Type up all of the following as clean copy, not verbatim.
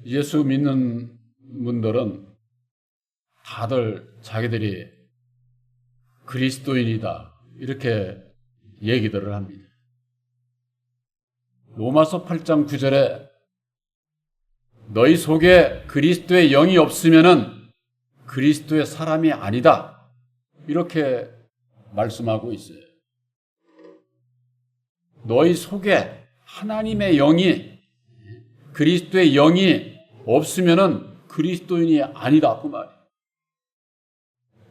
예수 믿는 분들은 다들 자기들이 그리스도인이다 이렇게 얘기들을 합니다. 로마서 8장 9절에 너희 속에 그리스도의 영이 없으면은 그리스도의 사람이 아니다 이렇게 말씀하고 있어요. 너희 속에 하나님의 영이, 그리스도의 영이 없으면은 그리스도인이 아니다 그 말이에요.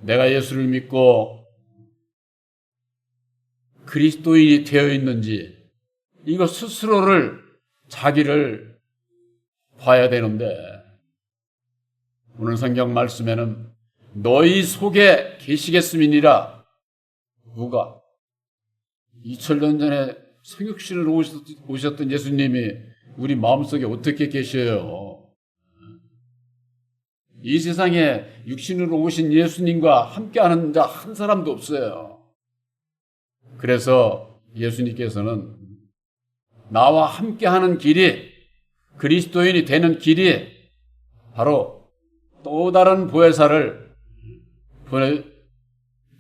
내가 예수를 믿고 그리스도인이 되어 있는지 이거 스스로를 자기를 봐야 되는데 오늘 성경 말씀에는 너희 속에 계시겠음이니라. 누가? 2000년 전에 성육신을 오셨던 예수님이 우리 마음속에 어떻게 계셔요? 이 세상에 육신으로 오신 예수님과 함께하는 자 한 사람도 없어요. 그래서 예수님께서는 나와 함께하는 길이, 그리스도인이 되는 길이 바로 또 다른 보혜사를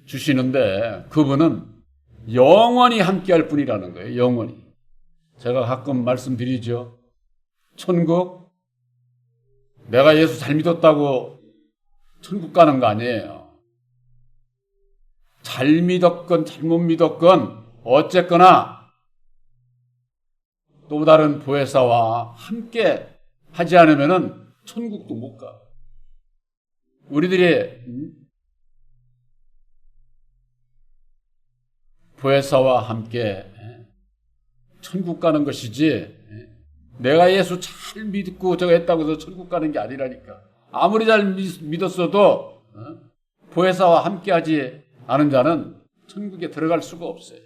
보내주시는데 그분은 영원히 함께할 분이라는 거예요. 영원히. 제가 가끔 말씀드리죠. 천국, 내가 예수 잘 믿었다고 천국 가는 거 아니에요. 잘 믿었건 잘못 믿었건 어쨌거나 또 다른 보혜사와 함께 하지 않으면 천국도 못 가. 우리들이 보혜사와 함께 천국 가는 것이지 내가 예수 잘 믿고 저거 했다고 해서 천국 가는 게 아니라니까. 아무리 잘 믿었어도 보혜사와 함께 하지 않은 자는 천국에 들어갈 수가 없어요.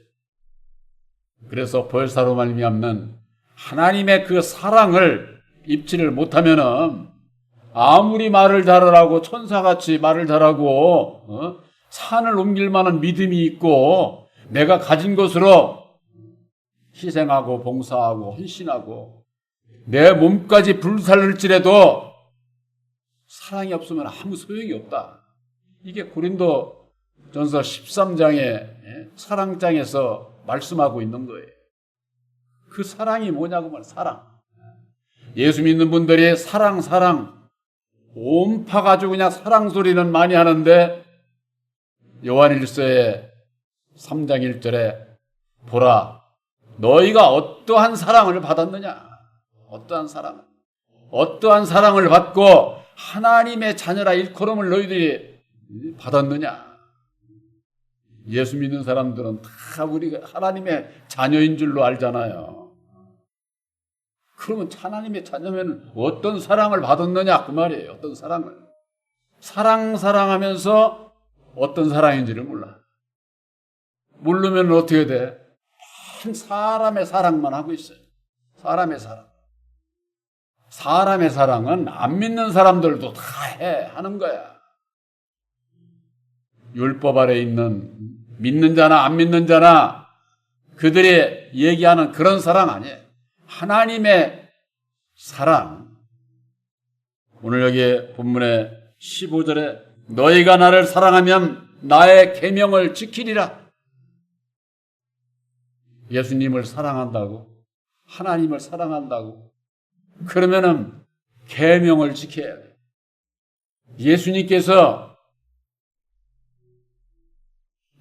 그래서 보혜사로 말미암는 하나님의 그 사랑을 입지를 못하면은 아무리 말을 잘하라고 천사같이 말을 잘하고 산을 옮길 만한 믿음이 있고 내가 가진 것으로 희생하고 봉사하고 헌신하고 내 몸까지 불살를지라도 사랑이 없으면 아무 소용이 없다. 이게 고린도전서 13장의 사랑장에서 말씀하고 있는 거예요. 그 사랑이 뭐냐고 말이야. 사랑. 예수 믿는 분들이 사랑 온파 가지고 그냥 사랑 소리는 많이 하는데 요한일서의 3장 1절에 보라 너희가 어떠한 사랑을 받았느냐. 어떠한 사랑을 받고 하나님의 자녀라 일컬음을 너희들이 받았느냐. 예수 믿는 사람들은 다 우리가 하나님의 자녀인 줄로 알잖아요. 그러면 하나님의 자녀면 어떤 사랑을 받았느냐 그 말이에요. 어떤 사랑을. 사랑하면서 어떤 사랑인지를 몰라. 모르면 어떻게 돼? 사람의 사랑만 하고 있어요. 사람의 사랑. 사람의 사랑은 안 믿는 사람들도 다 하는 거야. 율법 아래 있는 믿는 자나 안 믿는 자나 그들이 얘기하는 그런 사랑 아니에요. 하나님의 사랑. 오늘 여기 본문의 15절에 너희가 나를 사랑하면 나의 계명을 지키리라. 예수님을 사랑한다고, 하나님을 사랑한다고 그러면은 계명을 지켜야 돼. 예수님께서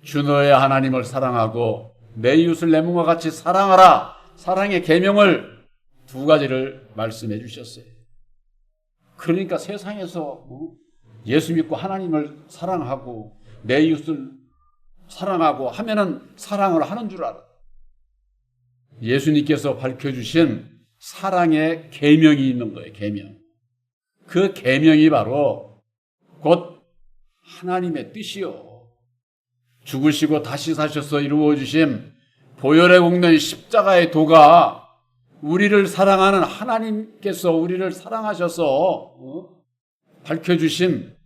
주 너의 하나님을 사랑하고 내 이웃을 내 몸과 같이 사랑하라. 사랑의 계명을 두 가지를 말씀해 주셨어요. 그러니까 세상에서 예수 믿고 하나님을 사랑하고 내 이웃을 사랑하고 하면은 사랑을 하는 줄 알아. 예수님께서 밝혀주신 사랑의 계명이 있는 거예요. 계명. 그 계명이 바로 곧 하나님의 뜻이요. 죽으시고 다시 사셔서 이루어주신 보혈의 공로인 십자가의 도가 우리를 사랑하는 하나님께서 우리를 사랑하셔서 밝혀주신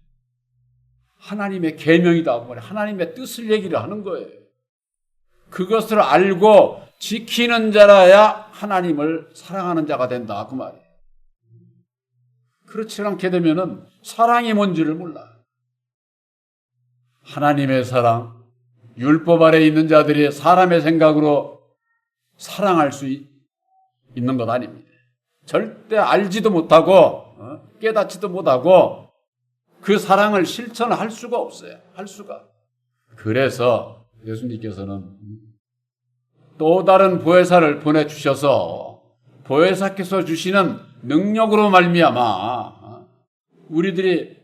하나님의 계명이다. 하나님의 뜻을 얘기를 하는 거예요. 그것을 알고 지키는 자라야 하나님을 사랑하는 자가 된다. 그 말이에요. 그렇지 않게 되면은 사랑이 뭔지를 몰라. 하나님의 사랑, 율법 아래 있는 자들이 사람의 생각으로 사랑할 수 있는 것 아닙니다. 절대 알지도 못하고 깨닫지도 못하고 그 사랑을 실천할 수가 없어요. 할 수가. 그래서 예수님께서는 또 다른 보혜사를 보내주셔서 보혜사께서 주시는 능력으로 말미암아 우리들이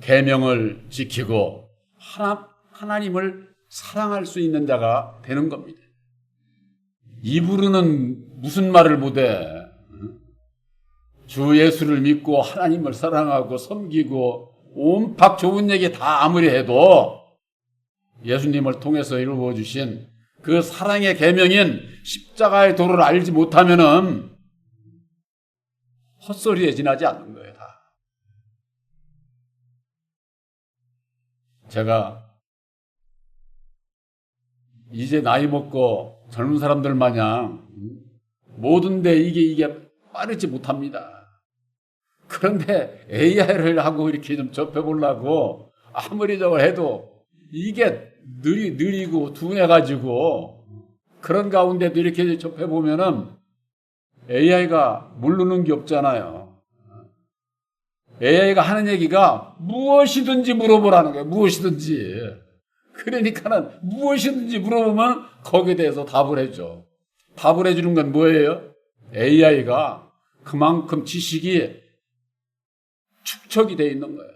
계명을 지키고 하나님을 사랑할 수 있는 자가 되는 겁니다. 입으로는 무슨 말을 못해. 주 예수를 믿고 하나님을 사랑하고 섬기고 온갖 좋은 얘기 다 아무리 해도 예수님을 통해서 이루어 주신 그 사랑의 계명인 십자가의 도를 알지 못하면은 헛소리에 지나지 않는 거예요, 다. 제가 이제 나이 먹고 젊은 사람들 마냥 모든데 이게 빠르지 못합니다. 그런데 AI를 하고 이렇게 좀 접해보려고 아무리 저걸 해도 이게 느리고 둔해가지고 그런 가운데도 이렇게 접해보면은 AI가 모르는 게 없잖아요. AI가 하는 얘기가 무엇이든지 물어보라는 거예요. 무엇이든지. 그러니까는 무엇이든지 물어보면 거기에 대해서 답을 해줘. 답을 해주는 건 뭐예요? AI가 그만큼 지식이 축적이 되어 있는 거예요.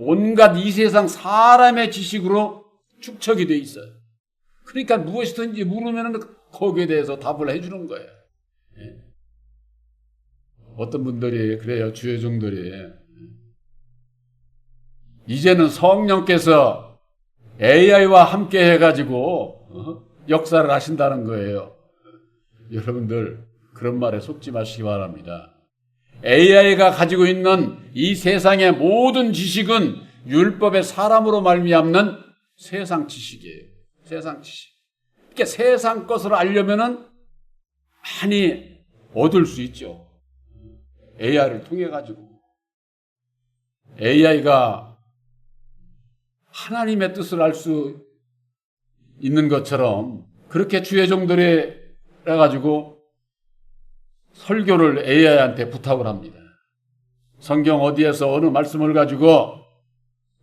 온갖 이 세상 사람의 지식으로 축적이 되어 있어요. 그러니까 무엇이든지 물으면 거기에 대해서 답을 해주는 거예요. 어떤 분들이 그래요. 주여종들이 이제는 성령께서 AI와 함께 해가지고 역사를 하신다는 거예요. 여러분들 그런 말에 속지 마시기 바랍니다. AI가 가지고 있는 이 세상의 모든 지식은 율법의 사람으로 말미암는 세상 지식이에요. 세상 지식. 그러니까 세상 것을 알려면은 많이 얻을 수 있죠. AI를 통해 가지고. AI가 하나님의 뜻을 알 수 있는 것처럼 그렇게 주의 종들이 해가지고 설교를 AI한테 부탁을 합니다. 성경 어디에서 어느 말씀을 가지고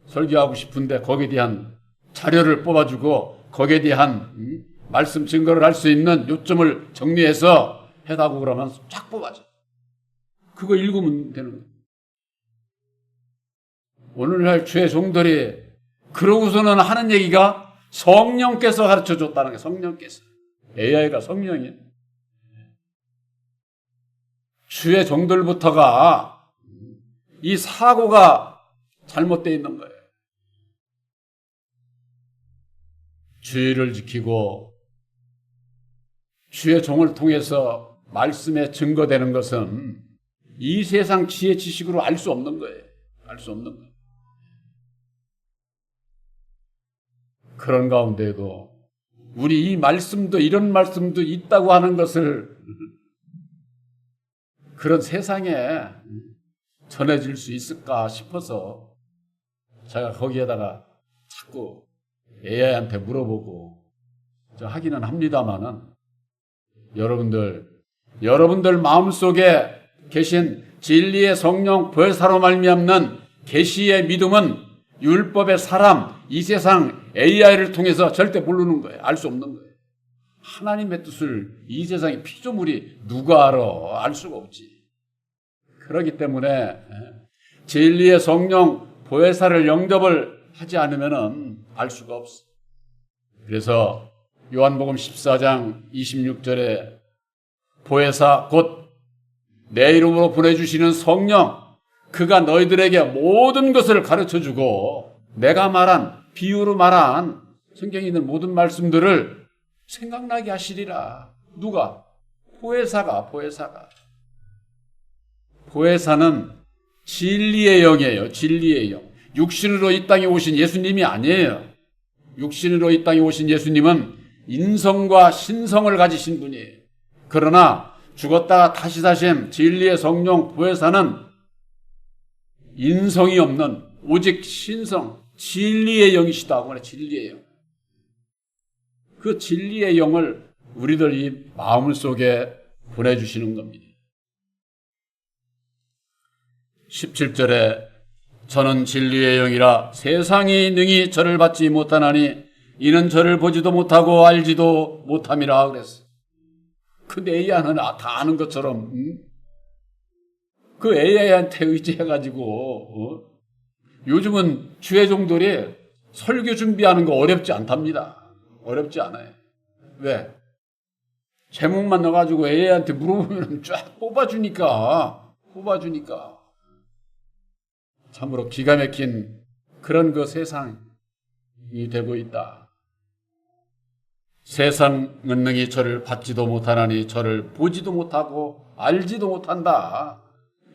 설교하고 싶은데 거기에 대한 자료를 뽑아주고 거기에 대한 말씀 증거를 할 수 있는 요점을 정리해서 해다고 그러면 쫙 뽑아줘. 그거 읽으면 되는 거예요. 오늘날 주의 종들이 그러고서는 하는 얘기가 성령께서 가르쳐 줬다는 게 성령께서. AI가 성령이에요. 주의 종들부터가 이 사고가 잘못되어 있는 거예요. 주의를 지키고 주의 종을 통해서 말씀에 증거되는 것은 이 세상 지혜 지식으로 알 수 없는 거예요. 알 수 없는 거예요. 그런 가운데에도 우리 이 말씀도 이런 말씀도 있다고 하는 것을 그런 세상에 전해질 수 있을까 싶어서 제가 거기에다가 자꾸 AI한테 물어보고 하기는 합니다만은 여러분들 마음속에 계신 진리의 성령 보혜사로 말미암는 계시의 믿음은 율법의 사람, 이 세상 AI를 통해서 절대 모르는 거예요. 알 수 없는 거예요. 하나님의 뜻을 이 세상의 피조물이 누가 알아? 알 수가 없지. 그렇기 때문에 진리의 성령 보혜사를 영접을 하지 않으면 알 수가 없어. 그래서 요한복음 14장 26절에 보혜사 곧 내 이름으로 보내주시는 성령, 그가 너희들에게 모든 것을 가르쳐주고 내가 말한 비유로 말한 성경에 있는 모든 말씀들을 생각나게 하시리라. 누가? 보혜사가. 보혜사는 진리의 영이에요. 진리의 영. 육신으로 이 땅에 오신 예수님이 아니에요. 육신으로 이 땅에 오신 예수님은 인성과 신성을 가지신 분이에요. 그러나 죽었다가 다시 사신 진리의 성령 보혜사는 인성이 없는 오직 신성, 진리의 영이시다. 그래, 진리의 영. 그 진리의 영을 우리들 이 마음 속에 보내주시는 겁니다. 17절에 저는 진리의 영이라 세상이 능히 저를 받지 못하나니 이는 저를 보지도 못하고 알지도 못함이라 그랬어. 그 AI는 다 아는 것처럼 그 AI한테 의지해가지고 요즘은 주의 종들이 설교 준비하는 거 어렵지 않답니다. 어렵지 않아요. 왜? 제목만 넣어가지고 AI한테 물어보면 쫙 뽑아주니까. 참으로 기가 막힌 그런 그 세상이 되고 있다. 세상은 능히 저를 받지도 못하나니 저를 보지도 못하고 알지도 못한다.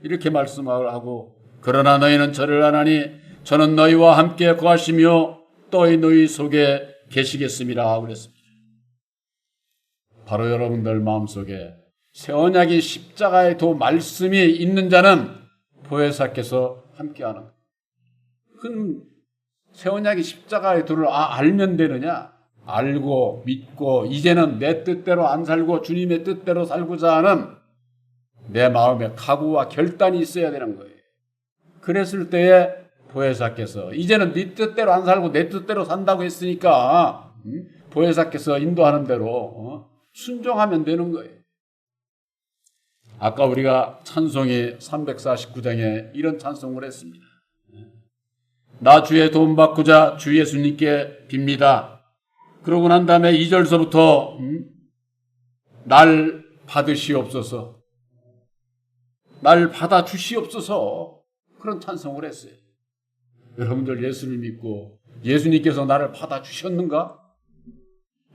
이렇게 말씀을 하고 그러나 너희는 저를 아나니 저는 너희와 함께 거하시며 또이 너희 속에 계시겠습니다. 그랬습니다. 바로 여러분들 마음속에 새 언약인 십자가의 도 말씀이 있는 자는 보혜사께서 함께하는 거예요. 그럼 새 언약이 십자가의 도를 알면 되느냐? 알고 믿고 이제는 내 뜻대로 안 살고 주님의 뜻대로 살고자 하는 내 마음에 각오와 결단이 있어야 되는 거예요. 그랬을 때에 보혜사께서 이제는 네 뜻대로 안 살고 내 뜻대로 산다고 했으니까 보혜사께서 인도하는 대로 순종하면 되는 거예요. 아까 우리가 찬송이 349장에 이런 찬송을 했습니다. 나 주의 도움 받고자 주 예수님께 빕니다. 그러고 난 다음에 2절서부터 날 받으시옵소서, 날 받아주시옵소서 그런 찬송을 했어요. 여러분들 예수를 믿고 예수님께서 나를 받아주셨는가?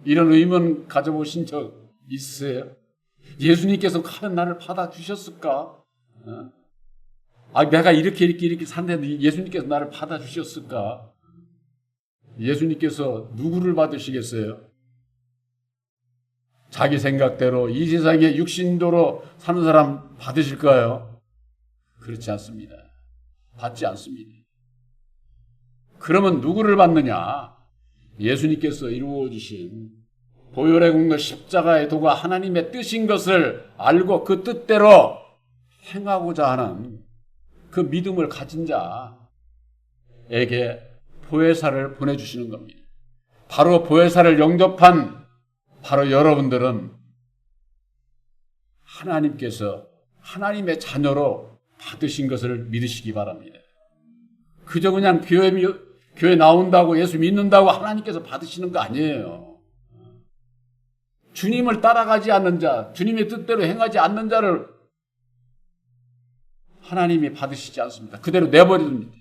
이런 의문 가져보신 적 있으세요? 예수님께서 과연 나를 받아주셨을까? 내가 이렇게 산다는데 예수님께서 나를 받아주셨을까? 예수님께서 누구를 받으시겠어요? 자기 생각대로 이 세상에 육신도로 사는 사람 받으실까요? 그렇지 않습니다. 받지 않습니다. 그러면 누구를 받느냐? 예수님께서 이루어주신 보혈의 공로 십자가의 도가 하나님의 뜻인 것을 알고 그 뜻대로 행하고자 하는 그 믿음을 가진 자에게 보혜사를 보내주시는 겁니다. 바로 보혜사를 영접한 바로 여러분들은 하나님께서 하나님의 자녀로 받으신 것을 믿으시기 바랍니다. 그저 그냥 교회 나온다고 예수 믿는다고 하나님께서 받으시는 거 아니에요. 주님을 따라가지 않는 자, 주님의 뜻대로 행하지 않는 자를 하나님이 받으시지 않습니다. 그대로 내버려둡니다.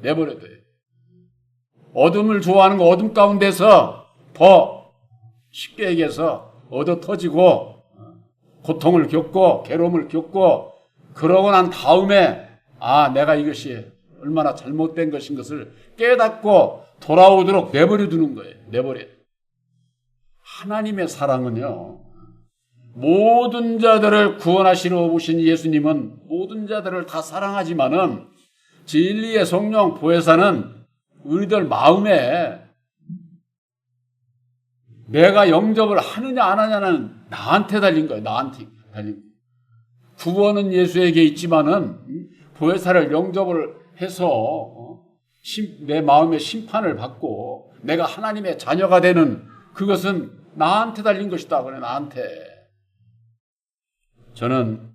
내버려둬요. 어둠을 좋아하는 거 어둠 가운데서 더 쉽게 얘기해서 얻어 터지고 고통을 겪고 괴로움을 겪고 그러고 난 다음에 내가 이것이 얼마나 잘못된 것인 것을 깨닫고 돌아오도록 내버려 두는 거예요. 내버려. 하나님의 사랑은요, 모든 자들을 구원하시러 오신 예수님은 모든 자들을 다 사랑하지만은 진리의 성령 보혜사는 우리들 마음에 내가 영접을 하느냐 안 하냐는 나한테 달린 거예요. 나한테 달린 거예요. 구원은 예수에게 있지만은 보혜사를 영접을 해서 내 마음의 심판을 받고 내가 하나님의 자녀가 되는 그것은 나한테 달린 것이다. 그래, 나한테. 저는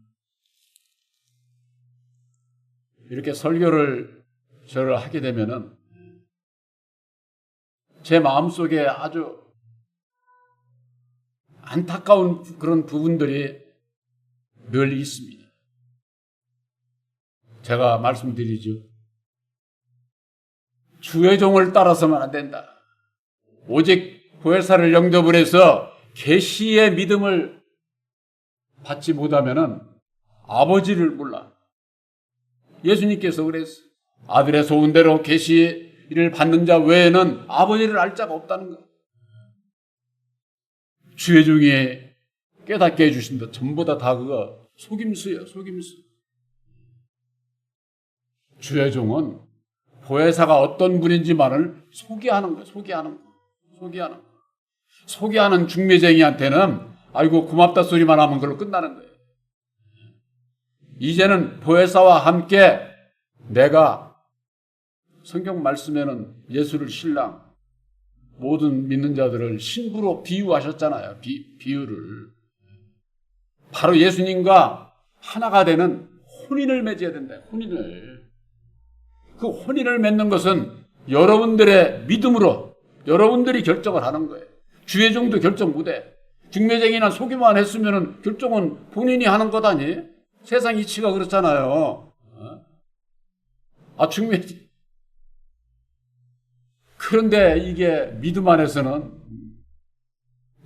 이렇게 설교를 하게 되면은 제 마음속에 아주 안타까운 그런 부분들이 늘 있습니다. 제가 말씀드리죠. 주의 종을 따라서는 안 된다. 오직 보혜사를 영접을 해서 계시의 믿음을 받지 못하면은 아버지를 몰라. 예수님께서 그랬어요. 아들의 소원대로 계시를 받는 자 외에는 아버지를 알 자가 없다는 거. 주의 종이 깨닫게 해주신다. 전부 다 그거 속임수예요. 속임수. 주의 종은 보혜사가 어떤 분인지만을 소개하는 거예요. 소개하는 중매쟁이한테는 아이고 고맙다 소리만 하면 그걸로 끝나는 거예요. 이제는 보혜사와 함께 내가 성경 말씀에는 예수를 신랑 모든 믿는 자들을 신부로 비유하셨잖아요. 비유를. 바로 예수님과 하나가 되는 혼인을 맺어야 된다. 혼인을. 그 혼인을 맺는 것은 여러분들의 믿음으로 여러분들이 결정을 하는 거예요. 주의 종도 결정 못해. 중매쟁이나 소기만 했으면 결정은 본인이 하는 것 아니에요? 세상 이치가 그렇잖아요. 중매쟁이. 그런데 이게 믿음 안에서는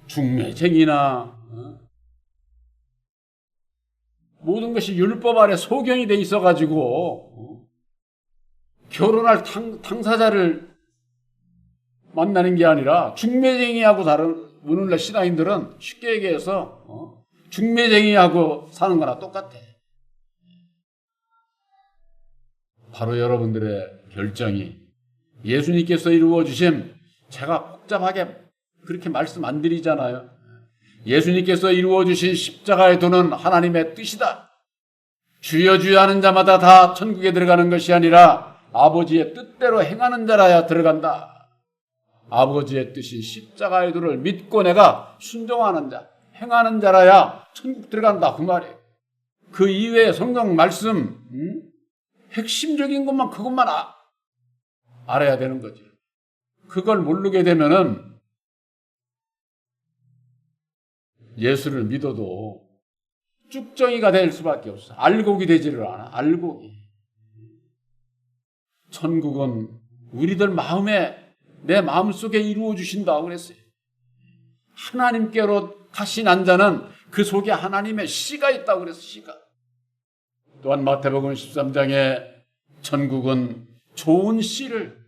중매쟁이나 모든 것이 율법 아래 소경이 돼 있어가지고 결혼할 당사자를 만나는 게 아니라 중매쟁이하고 다른 오늘날 신앙인들은 쉽게 얘기해서 중매쟁이하고 사는 거나 똑같아. 바로 여러분들의 결정이 예수님께서 이루어주신, 제가 복잡하게 그렇게 말씀 안 드리잖아요. 예수님께서 이루어주신 십자가의 도는 하나님의 뜻이다. 주여 주여 하는 자마다 다 천국에 들어가는 것이 아니라 아버지의 뜻대로 행하는 자라야 들어간다. 아버지의 뜻인 십자가의 도를 믿고 내가 순종하는 자, 행하는 자라야 천국 들어간다. 그 말이에요. 그 이외의 성경 말씀, 핵심적인 것만 그것만 알아야 되는 거지. 그걸 모르게 되면은 예수를 믿어도 쭉정이가 될 수밖에 없어. 알곡이 되지를 않아. 알곡이. 천국은 우리들 마음에, 내 마음속에 이루어 주신다고 그랬어요. 하나님께로 다시 난 자는 그 속에 하나님의 씨가 있다고 그랬어. 씨가. 또한 마태복음 13장에 천국은 좋은 씨를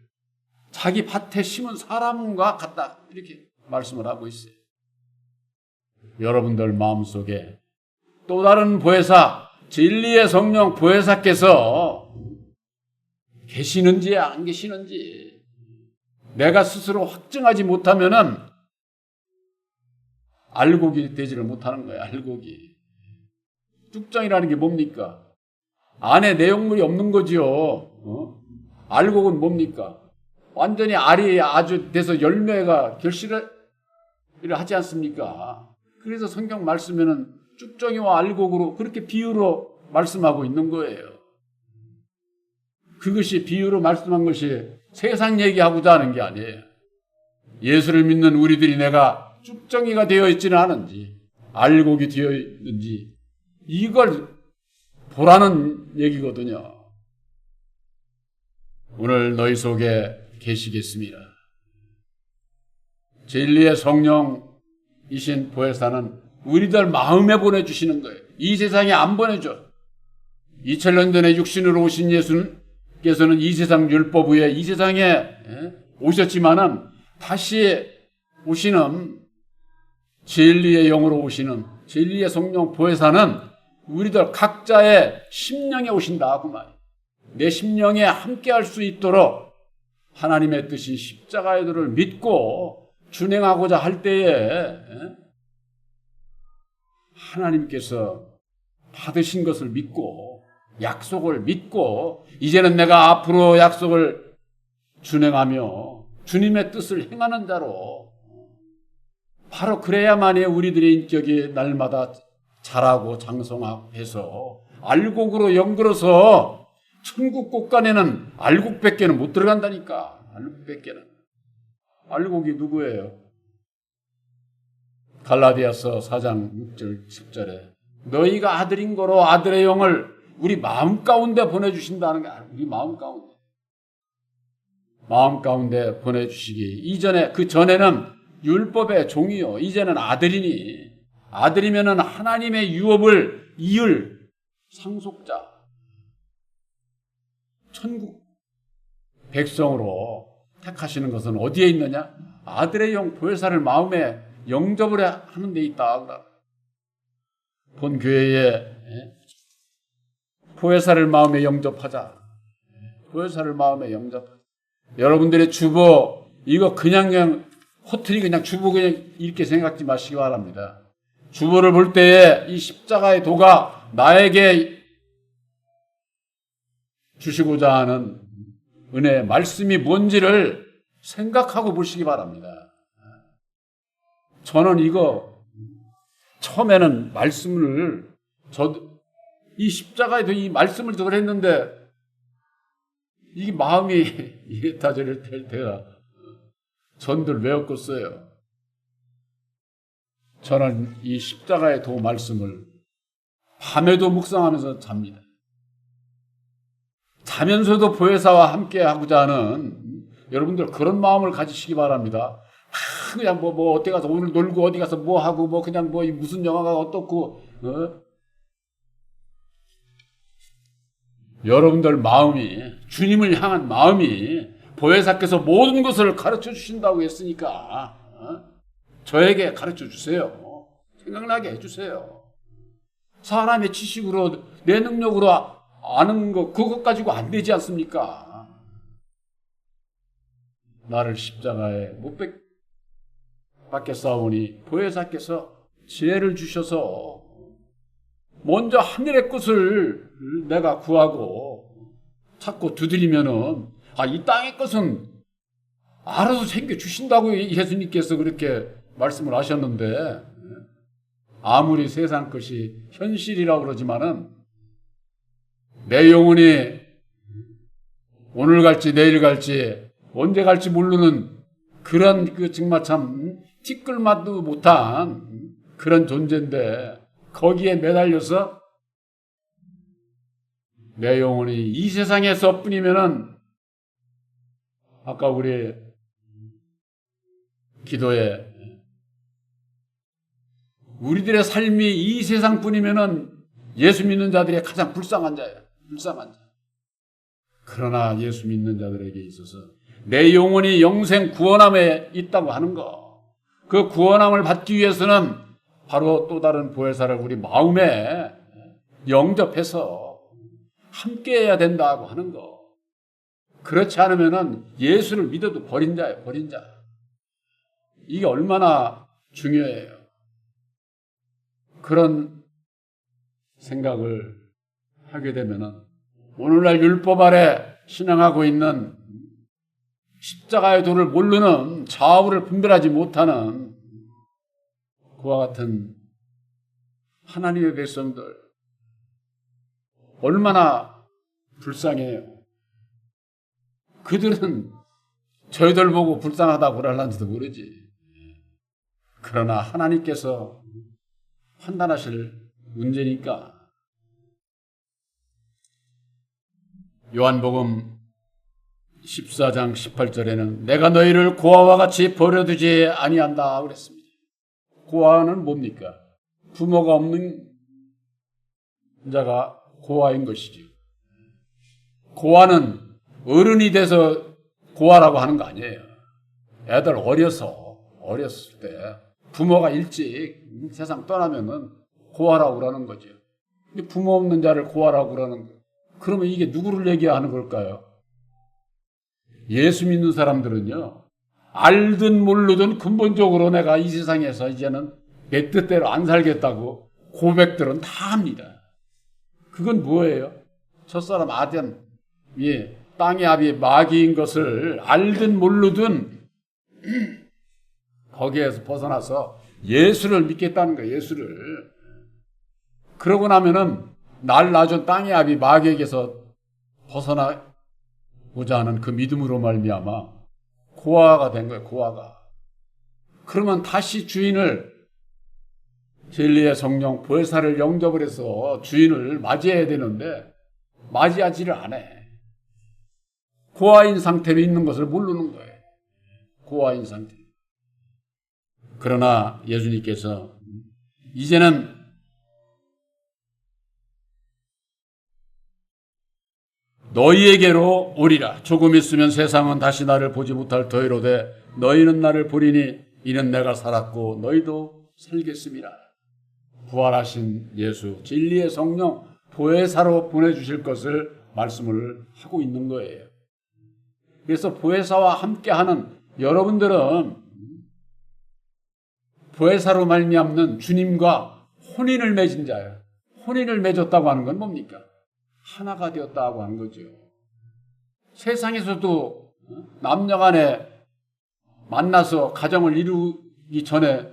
자기 밭에 심은 사람과 같다. 이렇게 말씀을 하고 있어요. 여러분들 마음속에 또 다른 보혜사, 진리의 성령 보혜사께서 계시는지 안 계시는지 내가 스스로 확증하지 못하면은 알곡이 되지를 못하는 거예요. 알곡이. 쭉정이라는 게 뭡니까? 안에 내용물이 없는 거지요. 알곡은 뭡니까? 완전히 알이 아주 돼서 열매가 결실을 하지 않습니까? 그래서 성경 말씀에는 쭉정이와 알곡으로 그렇게 비유로 말씀하고 있는 거예요. 그것이 비유로 말씀한 것이 세상 얘기하고자 하는 게 아니에요. 예수를 믿는 우리들이 내가 쭉정이가 되어 있지는 않은지 알곡이 되어 있는지 이걸 보라는 얘기거든요. 오늘 너희 속에 계시겠습니다. 진리의 성령이신 보혜사는 우리들 마음에 보내주시는 거예요. 이 세상에 안 보내줘. 2000년 전에 육신으로 오신 예수님께서는 이 세상 율법 위에 이 세상에 오셨지만은 다시 오시는 진리의 영으로 오시는 진리의 성령 보혜사는 우리들 각자의 심령에 오신다. 그 말. 내 심령에 함께 할 수 있도록 하나님의 뜻인 십자가의 도를 믿고 준행하고자 할 때에 하나님께서 받으신 것을 믿고 약속을 믿고 이제는 내가 앞으로 약속을 준행하며 주님의 뜻을 행하는 자로 바로 그래야만이 우리들의 인격이 날마다 자라고 장성해서 알곡으로 연결해서 천국 곳간에는 알곡밖에는 못 들어간다니까. 알곡밖에는. 알곡이 누구예요? 갈라디아서 4장 6절 10절에 너희가 아들인 거로 아들의 영을 우리 마음 가운데 보내주신다는 게 우리 마음 가운데 보내주시기 이전에 그 전에는 율법의 종이요 이제는 아들이니 아들이면은 하나님의 유업을 이을 상속자 천국 백성으로 택하시는 것은 어디에 있느냐? 아들의 영 보혜사를 마음에 영접을 하는 데 있다. 본 교회에 보혜사를 마음에 영접하자. 보혜사를 마음에 영접하자. 여러분들의 주보 이거 그냥 허투리 그냥 주보 그냥 이렇게 생각지 마시기 바랍니다. 주보를 볼 때에 이 십자가의 도가 나에게 주시고자 하는 은혜의 말씀이 뭔지를 생각하고 보시기 바랍니다. 저는 이거 처음에는 말씀을 이 십자가에 이 말씀을 들었는데 이 마음이 이랬다 저랬다 할 때가 전들 외웠겠어요. 저는 이 십자가의 도 말씀을 밤에도 묵상하면서 잡니다. 자면서도 보혜사와 함께 하고자 하는 여러분들 그런 마음을 가지시기 바랍니다. 그냥 어디 가서 오늘 놀고 어디 가서 뭐 하고 그냥 무슨 영화가 어떻고 여러분들 마음이 주님을 향한 마음이 보혜사께서 모든 것을 가르쳐 주신다고 했으니까 저에게 가르쳐 주세요. 생각나게 해주세요. 사람의 지식으로 내 능력으로 아는 거 그것 가지고 안 되지 않습니까? 나를 십자가에 못 박겠사오니 보혜사께서 지혜를 주셔서 먼저 하늘의 것을 내가 구하고 찾고 두드리면은 이 땅의 것은 알아서 챙겨주신다고 예수님께서 그렇게 말씀을 하셨는데 아무리 세상 것이 현실이라고 그러지만은 내 영혼이 오늘 갈지 내일 갈지 언제 갈지 모르는 그런 정말 참 티끌맛도 못한 그런 존재인데 거기에 매달려서 내 영혼이 이 세상에서 뿐이면은 아까 우리 기도에 우리들의 삶이 이 세상뿐이면은 예수 믿는 자들이 가장 불쌍한 자예요. 불쌍한 자. 그러나 예수 믿는 자들에게 있어서 내 영혼이 영생 구원함에 있다고 하는 거. 그 구원함을 받기 위해서는 바로 또 다른 보혜사를 우리 마음에 영접해서 함께해야 된다고 하는 거. 그렇지 않으면은 예수를 믿어도 버린 자예요. 버린 자. 이게 얼마나 중요해요. 그런 생각을 하게 되면은 오늘날 율법 아래 신앙하고 있는 십자가의 도를 모르는 좌우를 분별하지 못하는 그와 같은 하나님의 백성들 얼마나 불쌍해요. 그들은 저희들 보고 불쌍하다고 그러려는지도 모르지. 그러나 하나님께서 판단하실 문제니까. 요한복음 14장 18절에는 내가 너희를 고아와 같이 버려두지 아니한다 그랬습니다. 고아는 뭡니까? 부모가 없는 자가 고아인 것이죠. 고아는 어른이 돼서 고아라고 하는 거 아니에요. 애들 어렸을 때 부모가 일찍 세상 떠나면은 고아라고 그러는 거죠. 근데 부모 없는 자를 고아라고 그러는 거예요. 그러면 이게 누구를 얘기하는 걸까요? 예수 믿는 사람들은요, 알든 모르든 근본적으로 내가 이 세상에서 이제는 내 뜻대로 안 살겠다고 고백들은 다 합니다. 그건 뭐예요? 첫사람 아담, 땅의 아비 마귀인 것을 알든 모르든 거기에서 벗어나서 예수를 믿겠다는 거예요. 예수를. 그러고 나면은 날 낳아준 땅의 아비 마귀에게서 벗어나고자 하는 그 믿음으로 말미암아 고아가 된 거예요. 고아가. 그러면 다시 주인을 진리의 성령 보혜사를 영접을 해서 주인을 맞이해야 되는데 맞이하지를 않아. 고아인 상태로 있는 것을 모르는 거예요. 고아인 상태. 그러나 예수님께서 이제는 너희에게로 오리라. 조금 있으면 세상은 다시 나를 보지 못할 터이로되 너희는 나를 보리니 이는 내가 살았고 너희도 살겠음이라. 부활하신 예수, 진리의 성령, 보혜사로 보내주실 것을 말씀을 하고 있는 거예요. 그래서 보혜사와 함께하는 여러분들은 보혜사로 말미암는 주님과 혼인을 맺은 자예요. 혼인을 맺었다고 하는 건 뭡니까? 하나가 되었다고 하는 거죠. 세상에서도 남녀간에 만나서 가정을 이루기 전에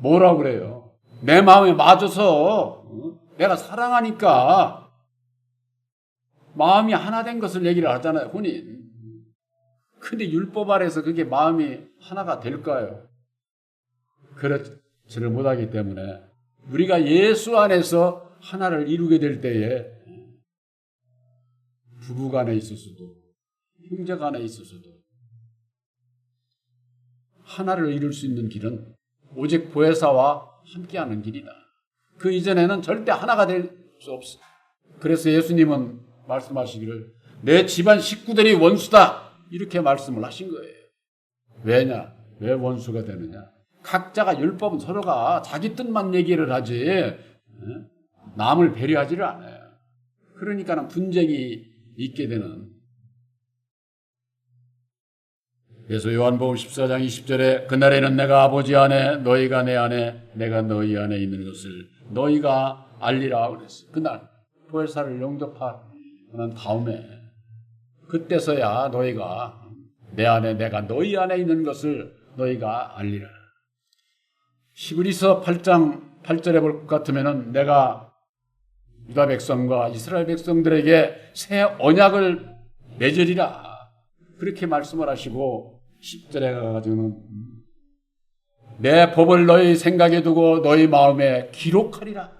뭐라고 그래요? 내 마음에 맞아서 내가 사랑하니까 마음이 하나 된 것을 얘기를 하잖아요. 혼인. 근데 율법 아래서 그게 마음이 하나가 될까요? 그렇지를 못하기 때문에 우리가 예수 안에서 하나를 이루게 될 때에 부부간에 있어서도 형제간에 있어서도 하나를 이룰 수 있는 길은 오직 보혜사와 함께하는 길이다. 그 이전에는 절대 하나가 될 수 없어. 그래서 예수님은 말씀하시기를 내 집안 식구들이 원수다 이렇게 말씀을 하신 거예요. 왜냐? 왜 원수가 되느냐? 각자가 율법은 서로가 자기 뜻만 얘기를 하지 남을 배려하지를 않아요. 그러니까 분쟁이 있게 되는. 그래서 요한복음 14장 20절에 그날에는 내가 아버지 안에 너희가 내 안에 내가 너희 안에 있는 것을 너희가 알리라 그랬어요. 그날 보혜사를 영접하는 다음에 그때서야 너희가 내 안에 내가 너희 안에 있는 것을 너희가 알리라. 히브리서 8장 8절에 볼 것 같으면은 내가 유다 백성과 이스라엘 백성들에게 새 언약을 맺으리라 그렇게 말씀을 하시고 10절에 가가지고는 내 법을 너희 생각에 두고 너희 마음에 기록하리라.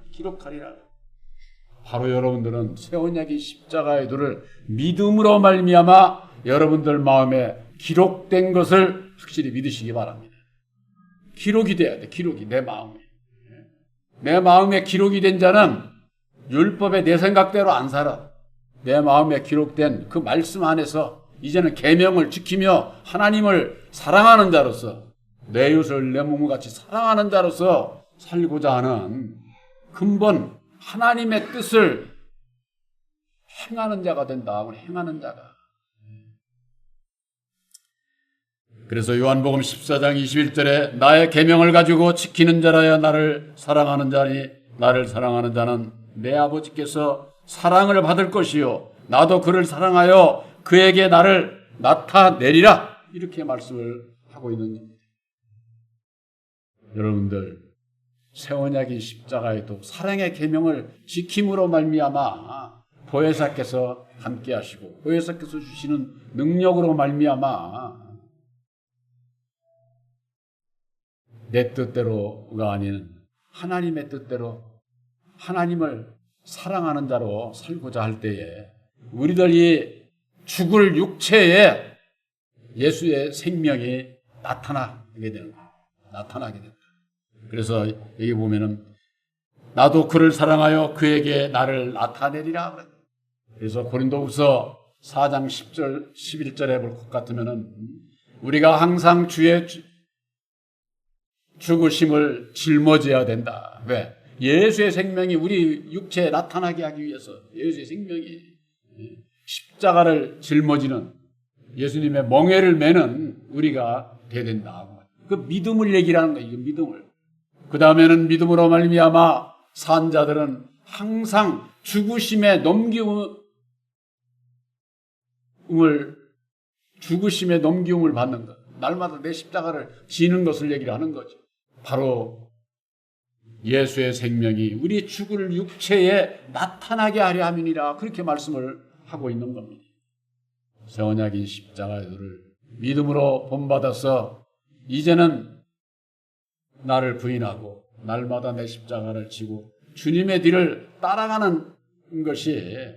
바로 여러분들은 새 언약의 십자가의 도를 믿음으로 말미암아 여러분들 마음에 기록된 것을 확실히 믿으시기 바랍니다. 기록이 돼야 돼. 기록이 내 마음에. 내 마음에 기록이 된 자는 율법에 내 생각대로 안 살아. 내 마음에 기록된 그 말씀 안에서 이제는 계명을 지키며 하나님을 사랑하는 자로서 내 이웃을 내 몸과 같이 사랑하는 자로서 살고자 하는 근본 하나님의 뜻을 행하는 자가 된다. 행하는 자가. 그래서 요한복음 14장 21절에 나의 계명을 가지고 지키는 자라야 나를 사랑하는 자니 나를 사랑하는 자는 내 아버지께서 사랑을 받을 것이요 나도 그를 사랑하여 그에게 나를 나타내리라 이렇게 말씀을 하고 있는 겁니다. 여러분들 새 언약인 십자가의 도 사랑의 계명을 지킴으로 말미암아 보혜사께서 함께 하시고 보혜사께서 주시는 능력으로 말미암아 내 뜻대로가 아닌 하나님의 뜻대로 하나님을 사랑하는 자로 살고자 할 때에 우리들이 죽을 육체에 예수의 생명이 나타나게 되는 거예요. 나타나게 된다. 그래서 여기 보면은 나도 그를 사랑하여 그에게 나를 나타내리라. 그래서 고린도후서 4장 10절 11절에 볼 것 같으면은 우리가 항상 주의 죽으심을 짊어져야 된다. 왜? 예수의 생명이 우리 육체에 나타나게 하기 위해서 예수의 생명이 십자가를 짊어지는 예수님의 멍에를 매는 우리가 돼야 된다. 그 믿음을 얘기하는 거예요. 믿음을. 그 다음에는 믿음으로 말미암아 산 자들은 항상 죽으심의 넘기움을 받는 것. 날마다 내 십자가를 지는 것을 얘기를 하는 거죠. 바로 예수의 생명이 우리 죽을 육체에 나타나게 하려 함이니라 그렇게 말씀을 하고 있는 겁니다. 새 언약인 십자가를 믿음으로 본받아서 이제는 나를 부인하고 날마다 내 십자가를 지고 주님의 뒤를 따라가는 것이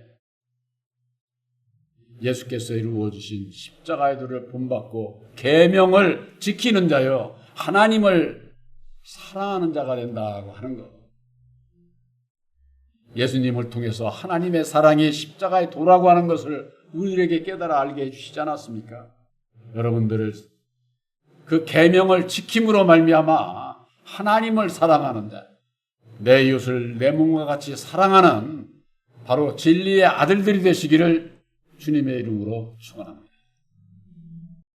예수께서 이루어 주신 십자가의 도를 본받고 계명을 지키는 자요 하나님을 사랑하는 자가 된다고 하는 것. 예수님을 통해서 하나님의 사랑이 십자가의 도라고 하는 것을 우리에게 깨달아 알게 해주시지 않았습니까? 여러분들을 그 계명을 지킴으로 말미암아 하나님을 사랑하는 자, 내 이웃을 내 몸과 같이 사랑하는 바로 진리의 아들들이 되시기를 주님의 이름으로 축원합니다.